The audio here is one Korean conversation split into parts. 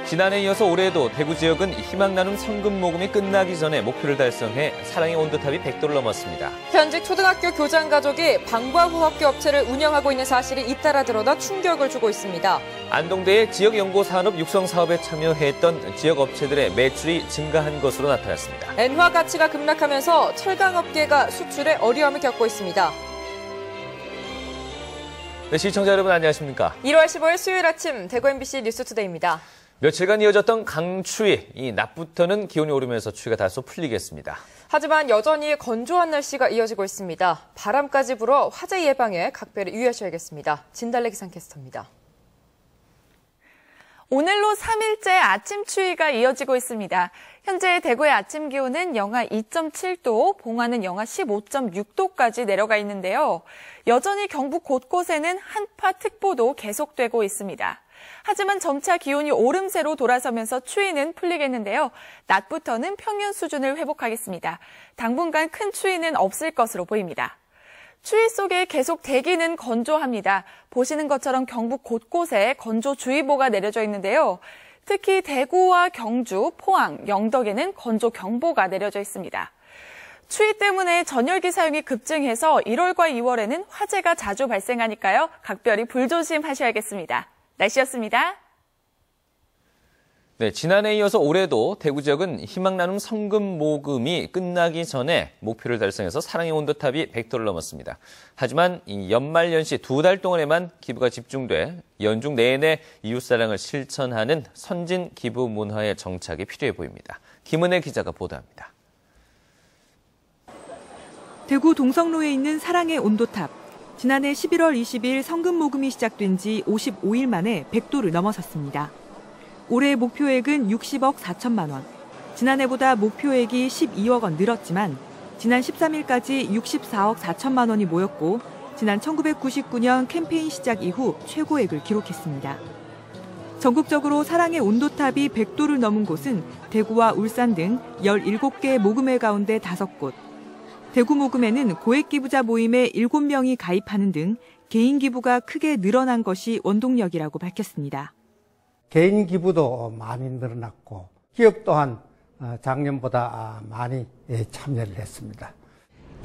지난해에 이어서 올해에도 대구 지역은 희망 나눔 성금 모금이 끝나기 전에 목표를 달성해 사랑의 온도탑이 100도를 넘었습니다. 현직 초등학교 교장 가족이 방과 후 학교 업체를 운영하고 있는 사실이 잇따라 드러나 충격을 주고 있습니다. 안동대의 지역연구산업 육성 사업에 참여했던 지역 업체들의 매출이 증가한 것으로 나타났습니다. 엔화 가치가 급락하면서 철강업계가 수출에 어려움을 겪고 있습니다. 네, 시청자 여러분 안녕하십니까? 1월 15일 수요일 아침 대구 MBC 뉴스투데이입니다. 며칠간 이어졌던 강추위, 이 낮부터는 기온이 오르면서 추위가 다소 풀리겠습니다. 하지만 여전히 건조한 날씨가 이어지고 있습니다. 바람까지 불어 화재 예방에 각별히 유의하셔야겠습니다. 진달래 기상캐스터입니다. 오늘로 3일째 아침 추위가 이어지고 있습니다. 현재 대구의 아침 기온은 영하 2.7도, 봉화는 영하 15.6도까지 내려가 있는데요. 여전히 경북 곳곳에는 한파특보도 계속되고 있습니다. 하지만 점차 기온이 오름세로 돌아서면서 추위는 풀리겠는데요. 낮부터는 평년 수준을 회복하겠습니다. 당분간 큰 추위는 없을 것으로 보입니다. 추위 속에 계속 대기는 건조합니다. 보시는 것처럼 경북 곳곳에 건조주의보가 내려져 있는데요. 특히 대구와 경주, 포항, 영덕에는 건조경보가 내려져 있습니다. 추위 때문에 전열기 사용이 급증해서 1월과 2월에는 화재가 자주 발생하니까요. 각별히 불조심하셔야겠습니다. 날씨였습니다. 네, 지난해에 이어서 올해도 대구 지역은 희망 나눔 성금 모금이 끝나기 전에 목표를 달성해서 사랑의 온도탑이 100도를 넘었습니다. 하지만 이 연말 연시 2달 동안에만 기부가 집중돼 연중 내내 이웃사랑을 실천하는 선진 기부 문화의 정착이 필요해 보입니다. 김은혜 기자가 보도합니다. 대구 동성로에 있는 사랑의 온도탑. 지난해 11월 20일 성금 모금이 시작된 지 55일 만에 100도를 넘어섰습니다. 올해 목표액은 60억 4천만 원. 지난해보다 목표액이 12억 원 늘었지만 지난 13일까지 64억 4천만 원이 모였고 지난 1999년 캠페인 시작 이후 최고액을 기록했습니다. 전국적으로 사랑의 온도탑이 100도를 넘은 곳은 대구와 울산 등 17개 모금회 가운데 5곳. 대구 모금에는 고액 기부자 모임에 7명이 가입하는 등 개인 기부가 크게 늘어난 것이 원동력이라고 밝혔습니다. 개인 기부도 많이 늘어났고 기업 또한 작년보다 많이 참여를 했습니다.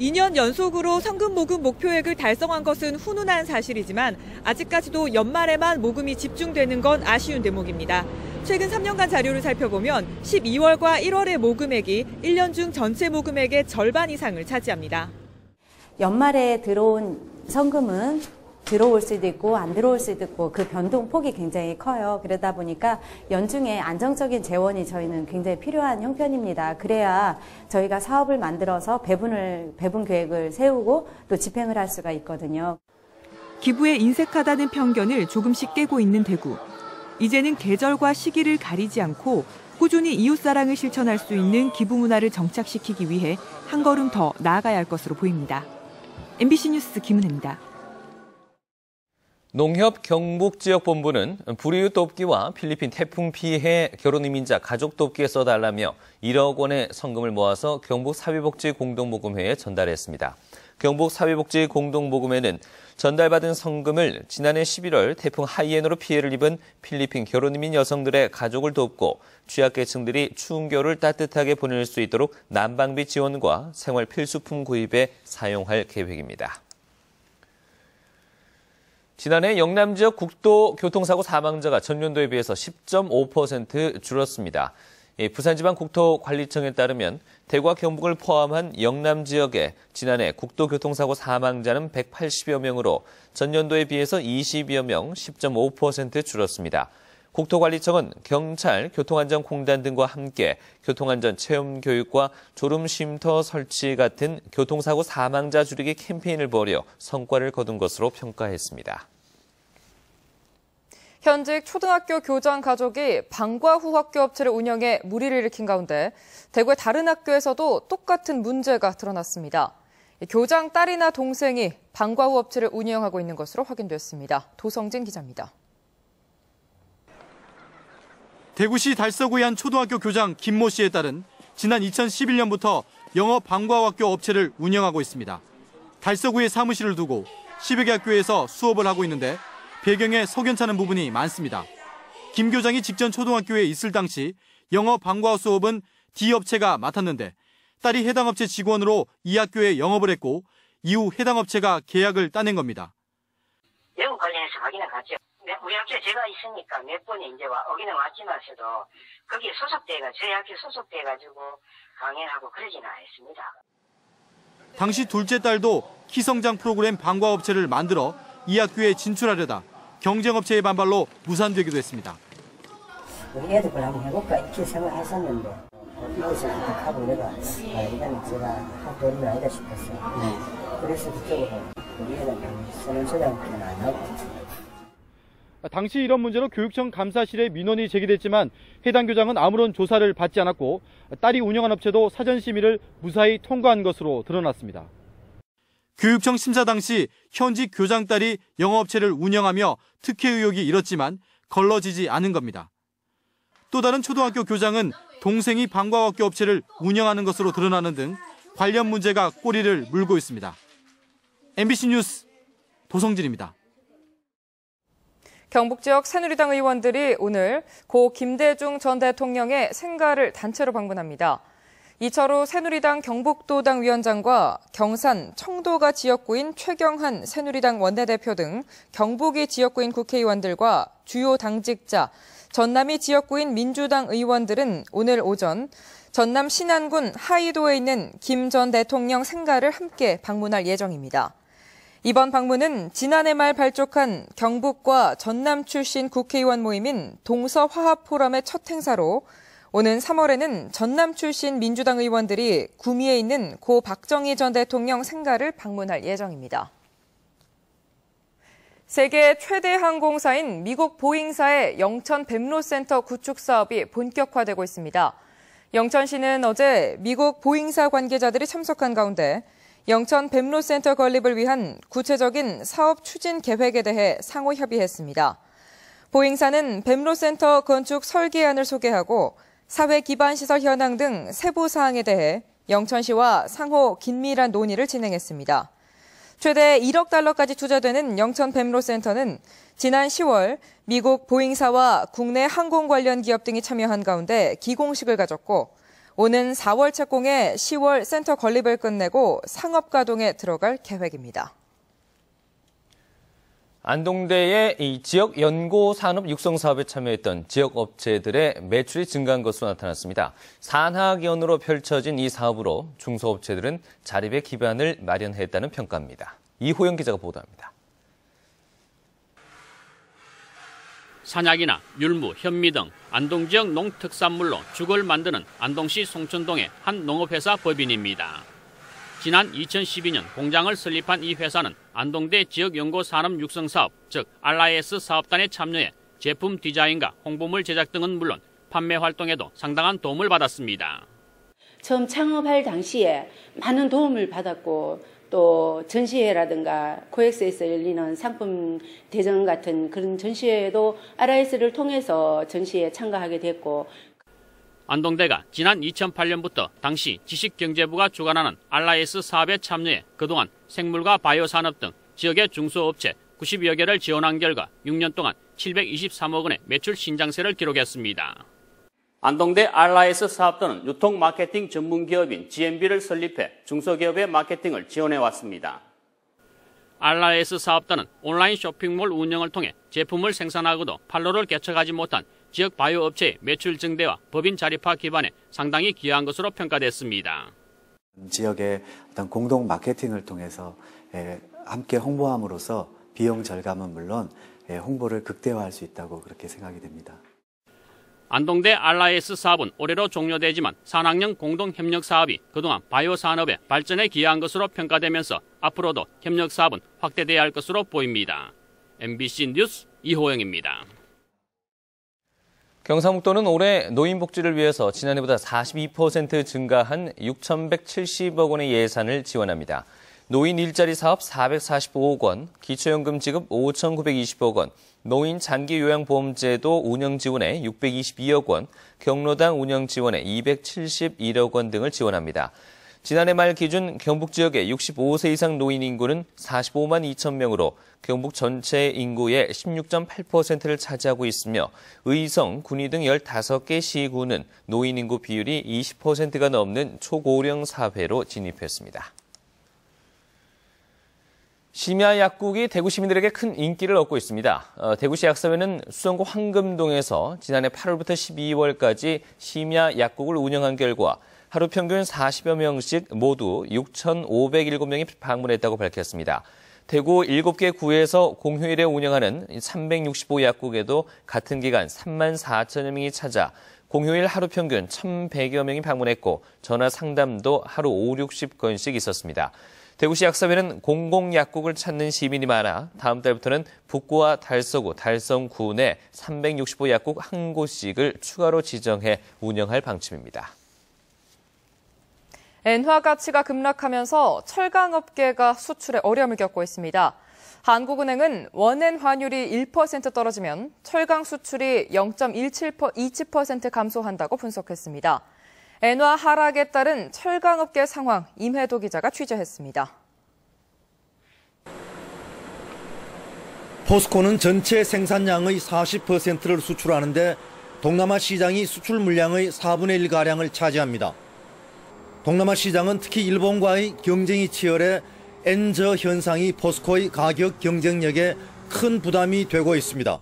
2년 연속으로 성금 모금 목표액을 달성한 것은 훈훈한 사실이지만 아직까지도 연말에만 모금이 집중되는 건 아쉬운 대목입니다. 최근 3년간 자료를 살펴보면 12월과 1월의 모금액이 1년 중 전체 모금액의 절반 이상을 차지합니다. 연말에 들어온 성금은 들어올 수도 있고 안 들어올 수도 있고 그 변동폭이 굉장히 커요. 그러다 보니까 연중에 안정적인 재원이 저희는 굉장히 필요한 형편입니다. 그래야 저희가 사업을 만들어서 배분 계획을 세우고 또 집행을 할 수가 있거든요. 기부에 인색하다는 편견을 조금씩 깨고 있는 대구. 이제는 계절과 시기를 가리지 않고 꾸준히 이웃사랑을 실천할 수 있는 기부 문화를 정착시키기 위해 한 걸음 더 나아가야 할 것으로 보입니다. MBC 뉴스 김은혜입니다. 농협 경북지역본부는 불이웃 돕기와 필리핀 태풍 피해 결혼 이민자 가족 돕기에 써달라며 1억 원의 성금을 모아서 경북사회복지공동모금회에 전달했습니다. 경북사회복지공동모금회는 전달받은 성금을 지난해 11월 태풍 하이엔으로 피해를 입은 필리핀 결혼 이민 여성들의 가족을 돕고 취약계층들이 추운 겨울을 따뜻하게 보낼 수 있도록 난방비 지원과 생활 필수품 구입에 사용할 계획입니다. 지난해 영남 지역 국도 교통사고 사망자가 전년도에 비해서 10.5% 줄었습니다. 부산지방국토관리청에 따르면 대구와 경북을 포함한 영남 지역에 지난해 국도교통사고 사망자는 180여 명으로 전년도에 비해서 20여 명, 10.5% 줄었습니다. 국토관리청은 경찰, 교통안전공단 등과 함께 교통안전 체험 교육과 졸음 쉼터 설치 같은 교통사고 사망자 줄이기 캠페인을 벌여 성과를 거둔 것으로 평가했습니다. 현직 초등학교 교장 가족이 방과 후 학교 업체를 운영해 물의를 일으킨 가운데 대구의 다른 학교에서도 똑같은 문제가 드러났습니다. 교장 딸이나 동생이 방과 후 업체를 운영하고 있는 것으로 확인됐습니다. 도성진 기자입니다. 대구시 달서구의 한 초등학교 교장 김모 씨의 딸은 지난 2011년부터 영어 방과 후 학교 업체를 운영하고 있습니다. 달서구에 사무실을 두고 10여 개 학교에서 수업을 하고 있는데 배경에 석연찮은 부분이 많습니다. 김 교장이 직전 초등학교에 있을 당시 영어 방과 수업은 D업체가 맡았는데 딸이 해당 업체 직원으로 이 학교에 영업을 했고 이후 해당 업체가 계약을 따낸 겁니다. 영업 관련해서 확인을 갔죠. 우리 학교에 제가 있으니까 몇 번이 이제 오기는 왔지만서도 거기에 저희 학교 소속돼가지고 강연하고 그러지는 않았습니다. 당시 둘째 딸도 키성장 프로그램 방과 업체를 만들어 이 학교에 진출하려다 경쟁업체의 반발로 무산되기도 했습니다. 우리 애들 걸 한번 해볼까 이렇게 생각했었는데 이것을 부탁하고 내가 이거는 제가 학교는 아니다 싶었어요. 그래서 그쪽으로 우리 애는 쓰는 소장은 안 하고. 당시 이런 문제로 교육청 감사실에 민원이 제기됐지만 해당 교장은 아무런 조사를 받지 않았고 딸이 운영한 업체도 사전 심의를 무사히 통과한 것으로 드러났습니다. 교육청 심사 당시 현직 교장 딸이 영어업체를 운영하며 특혜 의혹이 일었지만 걸러지지 않은 겁니다. 또 다른 초등학교 교장은 동생이 방과학교 업체를 운영하는 것으로 드러나는 등 관련 문제가 꼬리를 물고 있습니다. MBC 뉴스 도성진입니다. 경북 지역 새누리당 의원들이 오늘 고 김대중 전 대통령의 생가를 단체로 방문합니다. 이철우 새누리당 경북도당 위원장과 경산, 청도가 지역구인 최경한 새누리당 원내대표 등 경북이 지역구인 국회의원들과 주요 당직자, 전남이 지역구인 민주당 의원들은 오늘 오전 전남 신안군 하이도에 있는 김 전 대통령 생가를 함께 방문할 예정입니다. 이번 방문은 지난해 말 발족한 경북과 전남 출신 국회의원 모임인 동서화합포럼의 첫 행사로 오는 3월에는 전남 출신 민주당 의원들이 구미에 있는 고 박정희 전 대통령 생가를 방문할 예정입니다. 세계 최대 항공사인 미국 보잉사의 영천 뱀로센터 구축 사업이 본격화되고 있습니다. 영천시는 어제 미국 보잉사 관계자들이 참석한 가운데 영천 뱀로센터 건립을 위한 구체적인 사업 추진 계획에 대해 상호 협의했습니다. 보잉사는 뱀로센터 건축 설계안을 소개하고 사회 기반 시설 현황 등 세부 사항에 대해 영천시와 상호 긴밀한 논의를 진행했습니다. 최대 1억 달러까지 투자되는 영천 뱀로센터는 지난 10월 미국 보잉사와 국내 항공 관련 기업 등이 참여한 가운데 기공식을 가졌고 오는 4월 착공에 10월 센터 건립을 끝내고 상업 가동에 들어갈 계획입니다. 안동대의 이 지역 연고 산업 육성 사업에 참여했던 지역 업체들의 매출이 증가한 것으로 나타났습니다. 산하기원으로 펼쳐진 이 사업으로 중소업체들은 자립의 기반을 마련했다는 평가입니다. 이호영 기자가 보도합니다. 산약이나 율무, 현미 등 안동 지역 농특산물로 죽을 만드는 안동시 송천동의 한 농업회사 법인입니다. 지난 2012년 공장을 설립한 이 회사는 안동대 지역연고산업 육성사업, 즉 RIS 사업단에 참여해 제품 디자인과 홍보물 제작 등은 물론 판매 활동에도 상당한 도움을 받았습니다. 처음 창업할 당시에 많은 도움을 받았고 또 전시회라든가 코엑스에서 열리는 상품 대전 같은 그런 전시회에도 RIS를 통해서 전시회에 참가하게 됐고 안동대가 지난 2008년부터 당시 지식경제부가 주관하는 RIS 사업에 참여해 그동안 생물과 바이오 산업 등 지역의 중소업체 90여 개를 지원한 결과 6년 동안 723억 원의 매출 신장세를 기록했습니다. 안동대 RIS 사업단은 유통 마케팅 전문 기업인 GMB를 설립해 중소기업의 마케팅을 지원해왔습니다. RIS 사업단은 온라인 쇼핑몰 운영을 통해 제품을 생산하고도 판로를 개척하지 못한 지역 바이오 업체의 매출 증대와 법인 자립화 기반에 상당히 기여한 것으로 평가됐습니다. 지역의 어떤 공동 마케팅을 통해서 함께 홍보함으로써 비용 절감은 물론 홍보를 극대화할 수 있다고 그렇게 생각이 됩니다. 안동대 RIS 사업은 올해로 종료되지만 산학령 공동협력 사업이 그동안 바이오 산업의 발전에 기여한 것으로 평가되면서 앞으로도 협력 사업은 확대돼야 할 것으로 보입니다. MBC 뉴스 이호영입니다. 경상북도는 올해 노인복지를 위해서 지난해보다 42% 증가한 6,170억 원의 예산을 지원합니다. 노인 일자리 사업 445억 원, 기초연금 지급 5,920억 원, 노인 장기요양보험제도 운영 지원에 622억 원, 경로당 운영 지원에 271억 원 등을 지원합니다. 지난해 말 기준 경북 지역의 65세 이상 노인 인구는 45만 2천 명으로 경북 전체 인구의 16.8%를 차지하고 있으며 의성, 군위 등 15개 시군은 노인 인구 비율이 20%가 넘는 초고령 사회로 진입했습니다. 심야 약국이 대구 시민들에게 큰 인기를 얻고 있습니다. 대구시 약사회는 수성구 황금동에서 지난해 8월부터 12월까지 심야 약국을 운영한 결과 하루 평균 40여 명씩 모두 6,507명이 방문했다고 밝혔습니다. 대구 7개 구에서 공휴일에 운영하는 365약국에도 같은 기간 3만 4천여 명이 찾아 공휴일 하루 평균 1,100여 명이 방문했고 전화 상담도 하루 5, 60건씩 있었습니다. 대구시 약사회는 공공약국을 찾는 시민이 많아 다음 달부터는 북구와 달서구, 달성구 내 365약국 한 곳씩을 추가로 지정해 운영할 방침입니다. 엔화 가치가 급락하면서 철강업계가 수출에 어려움을 겪고 있습니다. 한국은행은 원엔 환율이 1% 떨어지면 철강 수출이 0.27% 감소한다고 분석했습니다. 엔화 하락에 따른 철강업계 상황 임혜도 기자가 취재했습니다. 포스코는 전체 생산량의 40%를 수출하는데 동남아 시장이 수출 물량의 4분의 1가량을 차지합니다. 동남아 시장은 특히 일본과의 경쟁이 치열해 엔저 현상이 포스코의 가격 경쟁력에 큰 부담이 되고 있습니다.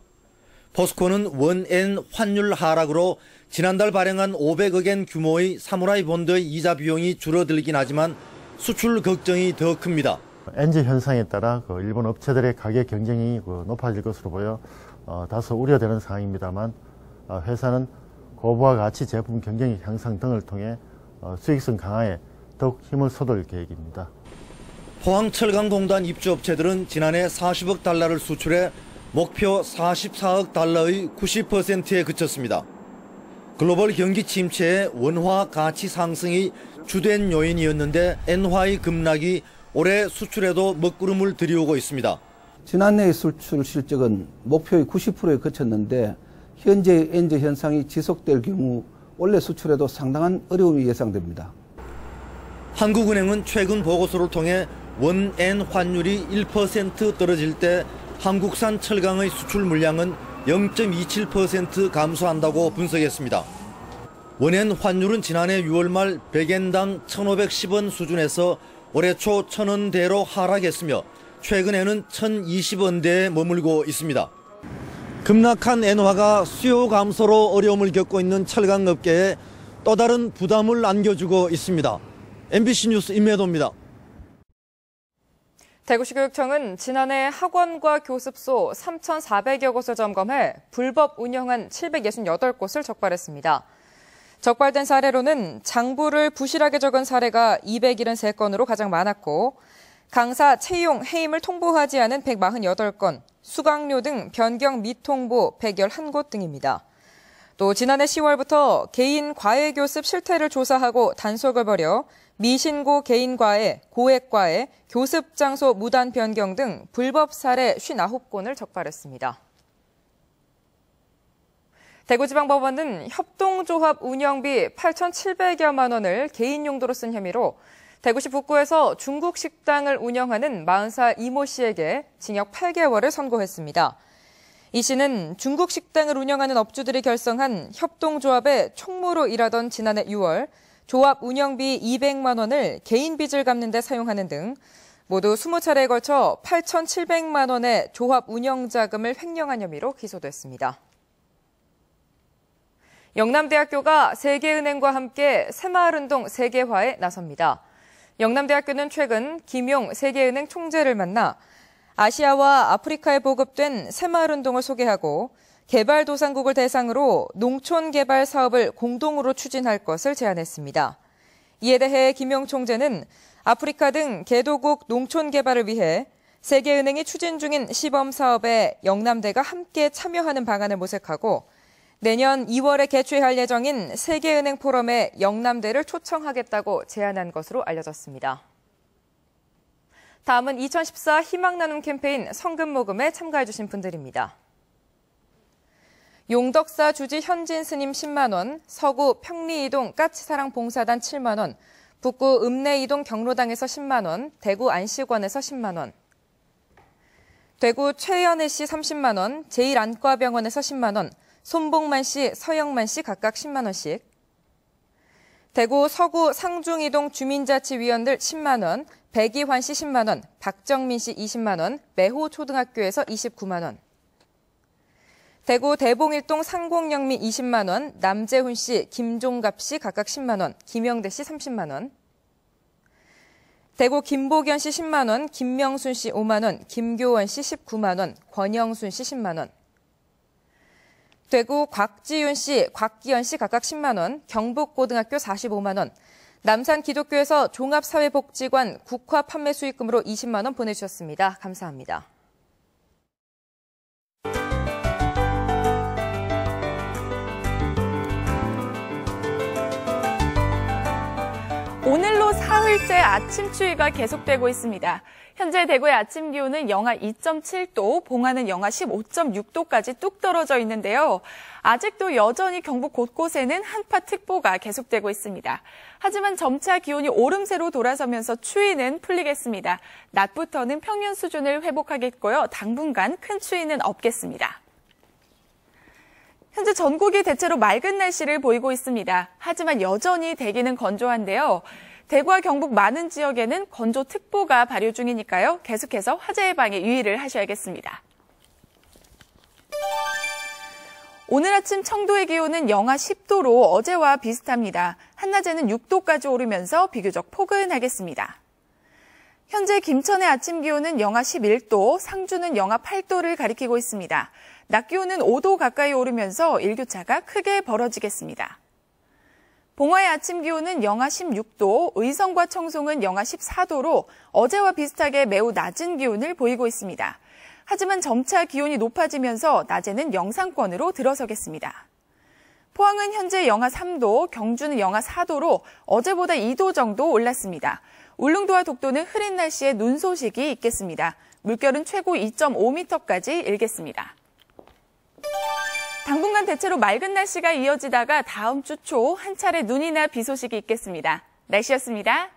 포스코는 원엔 환율 하락으로 지난달 발행한 500억엔 규모의 사무라이 본드의 이자 비용이 줄어들긴 하지만 수출 걱정이 더 큽니다. 엔저 현상에 따라 일본 업체들의 가격 경쟁이 높아질 것으로 보여 다소 우려되는 상황입니다만 회사는 고부가 가치 제품 경쟁력 향상 등을 통해 수익성 강화에 더욱 힘을 쏟을 계획입니다. 포항철강공단 입주업체들은 지난해 40억 달러를 수출해 목표 44억 달러의 90%에 그쳤습니다. 글로벌 경기 침체에 원화 가치 상승이 주된 요인이었는데 엔화의 급락이 올해 수출에도 먹구름을 들이우고 있습니다. 지난해 수출 실적은 목표의 90%에 그쳤는데 현재 엔저 현상이 지속될 경우 올해 수출에도 상당한 어려움이 예상됩니다. 한국은행은 최근 보고서를 통해 원엔 환율이 1% 떨어질 때 한국산 철강의 수출 물량은 0.27% 감소한다고 분석했습니다. 원엔 환율은 지난해 6월 말 100엔당 1,510원 수준에서 올해 초 1,000원대로 하락했으며 최근에는 1,020원대에 머물고 있습니다. 급락한 엔화가 수요 감소로 어려움을 겪고 있는 철강업계에 또 다른 부담을 안겨주고 있습니다. MBC 뉴스 임혜도입니다. 대구시 교육청은 지난해 학원과 교습소 3,400여 곳을 점검해 불법 운영한 768곳을 적발했습니다. 적발된 사례로는 장부를 부실하게 적은 사례가 273건으로 가장 많았고 강사 채용, 해임을 통보하지 않은 148건, 수강료 등 변경 미통보 111곳 등입니다. 또 지난해 10월부터 개인 과외 교습 실태를 조사하고 단속을 벌여 미신고 개인 과외, 고액 과외, 교습 장소 무단 변경 등 불법 사례 59건을 적발했습니다. 대구지방법원은 협동조합 운영비 8,700여만 원을 개인 용도로 쓴 혐의로 대구시 북구에서 중국 식당을 운영하는 40살 이모 씨에게 징역 8개월을 선고했습니다. 이 씨는 중국 식당을 운영하는 업주들이 결성한 협동조합의 총무로 일하던 지난해 6월 조합 운영비 200만 원을 개인 빚을 갚는 데 사용하는 등 모두 20차례에 걸쳐 8,700만 원의 조합 운영 자금을 횡령한 혐의로 기소됐습니다. 영남대학교가 세계은행과 함께 새마을운동 세계화에 나섭니다. 영남대학교는 최근 김용 세계은행 총재를 만나 아시아와 아프리카에 보급된 새마을운동을 소개하고 개발도상국을 대상으로 농촌개발 사업을 공동으로 추진할 것을 제안했습니다. 이에 대해 김용 총재는 아프리카 등 개도국 농촌개발을 위해 세계은행이 추진 중인 시범사업에 영남대가 함께 참여하는 방안을 모색하고 내년 2월에 개최할 예정인 세계은행 포럼에 영남대를 초청하겠다고 제안한 것으로 알려졌습니다. 다음은 2014 희망나눔 캠페인 성금모금에 참가해주신 분들입니다. 용덕사 주지 현진 스님 10만 원, 서구 평리이동 까치사랑 봉사단 7만 원, 북구 읍내이동 경로당에서 10만 원, 대구 안시관에서 10만 원. 대구 최연애씨 30만 원, 제1안과병원에서 10만 원, 손봉만씨, 서영만씨 각각 10만 원씩. 대구 서구 상중이동 주민자치위원들 10만 원, 백이환씨 10만 원, 박정민씨 20만 원, 매호초등학교에서 29만 원. 대구 대봉일동 상공영미 20만 원, 남재훈씨, 김종갑씨 각각 10만 원, 김영대씨 30만 원. 대구 김보견씨 10만 원, 김명순씨 5만 원, 김교원씨 19만 원, 권영순씨 10만 원. 대구 곽지윤씨, 곽기현씨 각각 10만 원, 경북고등학교 45만 원, 남산기독교에서 종합사회복지관 국화 판매 수익금으로 20만 원 보내주셨습니다. 감사합니다. 오늘로 사흘째 아침 추위가 계속되고 있습니다. 현재 대구의 아침 기온은 영하 2.7도, 봉화는 영하 15.6도까지 뚝 떨어져 있는데요. 아직도 여전히 경북 곳곳에는 한파특보가 계속되고 있습니다. 하지만 점차 기온이 오름세로 돌아서면서 추위는 풀리겠습니다. 낮부터는 평년 수준을 회복하겠고요. 당분간 큰 추위는 없겠습니다. 현재 전국이 대체로 맑은 날씨를 보이고 있습니다. 하지만 여전히 대기는 건조한데요. 대구와 경북 많은 지역에는 건조특보가 발효 중이니까요. 계속해서 화재 예방에 유의를 하셔야겠습니다. 오늘 아침 청도의 기온은 영하 10도로 어제와 비슷합니다. 한낮에는 6도까지 오르면서 비교적 포근하겠습니다. 현재 김천의 아침 기온은 영하 11도, 상주는 영하 8도를 가리키고 있습니다. 낮 기온은 5도 가까이 오르면서 일교차가 크게 벌어지겠습니다. 봉화의 아침 기온은 영하 16도, 의성과 청송은 영하 14도로 어제와 비슷하게 매우 낮은 기온을 보이고 있습니다. 하지만 점차 기온이 높아지면서 낮에는 영상권으로 들어서겠습니다. 포항은 현재 영하 3도, 경주는 영하 4도로 어제보다 2도 정도 올랐습니다. 울릉도와 독도는 흐린 날씨에 눈 소식이 있겠습니다. 물결은 최고 2.5m까지 일겠습니다. 당분간 대체로 맑은 날씨가 이어지다가 다음 주 초 한 차례 눈이나 비 소식이 있겠습니다. 날씨였습니다.